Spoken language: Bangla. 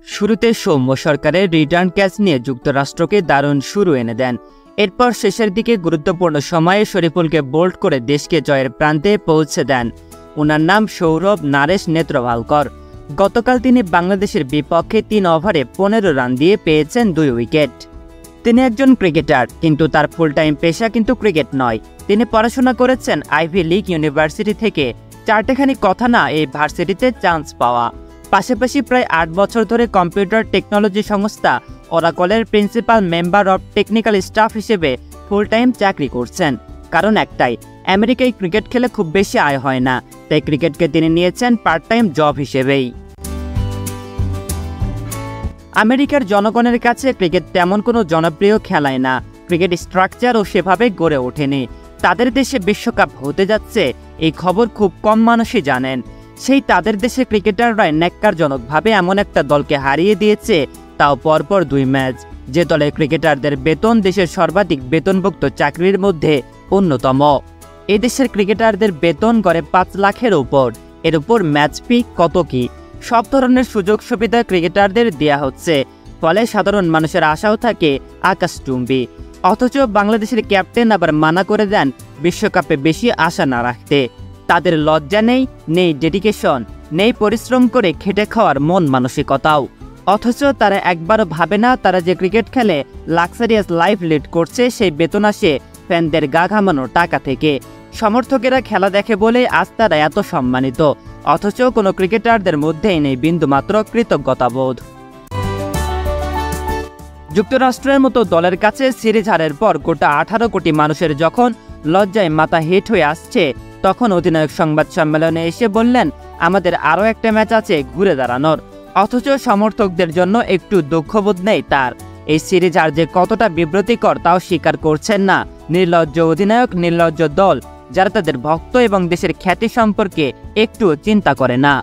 শুরুতে সৌম্য সরকারের রিটার্ন ক্যাচ নিয়ে যুক্তরাষ্ট্রকে দারুণ শুরু এনে দেন। এরপর শেষের দিকে গুরুত্বপূর্ণ সময়ে শরীফুলকে বোল্ড করে দেশকে জয়ের প্রান্তে পৌঁছে দেন। ওনার নাম সৌরভ নারেশ নেত্রভালকর। গতকাল তিনি বাংলাদেশের বিপক্ষে ৩ ওভারে ১৫ রান দিয়ে পেয়েছেন ২ উইকেট। তিনি একজন ক্রিকেটার, কিন্তু তার ফুল টাইম পেশা কিন্তু ক্রিকেট নয়। তিনি পড়াশোনা করেছেন আইভি লিগ ইউনিভার্সিটি থেকে। চারটেখানি কথা না এই ভার্সিটিতে চান্স পাওয়া। পাশাপাশি প্রায় ৮ বছর ধরে কম্পিউটার টেকনোলজি সংস্থা ওরাকলের principal member of technical staff হিসেবে ফুল টাইম চাকরি করছেন। কারণ একটাই, আমেরিকায় ক্রিকেট খেলে খুব বেশি আয় হয় না, তাই ক্রিকেটকে তিনি নিয়েছেন পার্ট টাইম জব হিসেবেই। আমেরিকার জনগণের কাছে ক্রিকেট তেমন কোনো জনপ্রিয় খেলায় না। ক্রিকেট স্ট্রাকচারও সেভাবে গড়ে ওঠেনি। তাদের দেশে বিশ্বকাপ হতে যাচ্ছে এই খবর খুব কম মানুষই জানেন। সেই তাদের দেশে ক্রিকেটাররাই ন্যাক্কারজনকভাবে এমন একটা দলকে হারিয়ে দিয়েছে, তাও পরপর 2 ম্যাচ। যে দলের ক্রিকেটারদের বেতন দেশের সর্বাধিক বেতনভুক্ত চাকরির মধ্যে অন্যতম। এদেশের ক্রিকেটারদের বেতন গড়ে ৫ লাখের উপর। এর উপর ম্যাচ ফি কত কি, সব ধরনের সুযোগ সুবিধা ক্রিকেটারদের দেয়া হচ্ছে। ফলে সাধারণ মানুষের আশাও থাকে আকাশচুম্বী। অথচ বাংলাদেশের ক্যাপ্টেন আবার মানা করে দেন বিশ্বকাপে বেশি আশা না রাখতে। তাদের লজ্জা নেই, নেই ডেডিকেশন, নেই পরিশ্রম করে খেটে খাওয়ার মন মানসিকতাও। অথচ তারা একবারও ভাবে না তারা যে ক্রিকেট খেলে লাক্সারিয়াস লাইফ লিড করছে সেই বেতন আসে ফ্যানদের গা ঘামানোর টাকা থেকে। সমর্থকেরা খেলা দেখে বলে আজ তারা এত সম্মানিত, অথচ কোনো ক্রিকেটারদের মধ্যেই নেই বিন্দুমাত্র কৃতজ্ঞতাবোধ। যুক্তরাষ্ট্রের মতো দলের কাছে সিরিজ হারের পর গোটা 18 কোটি মানুষের যখন লজ্জায় মাথা হেট হয়ে আসছে, তখন অধিনায়ক সংবাদ সম্মেলনে এসে বললেন, আমাদের আরও একটা ম্যাচ আছে ঘুরে দাঁড়ানোর। অথচ সমর্থকদের জন্য একটু দুঃখবোধ নেই তার। এই সিরিজ আর যে কতটা বিব্রতিকর তাও স্বীকার করছেন না নির্লজ্জ অধিনায়ক, নির্লজ্জ দল, যারা তাদের ভক্ত এবং দেশের খ্যাতি সম্পর্কে একটু চিন্তা করে না।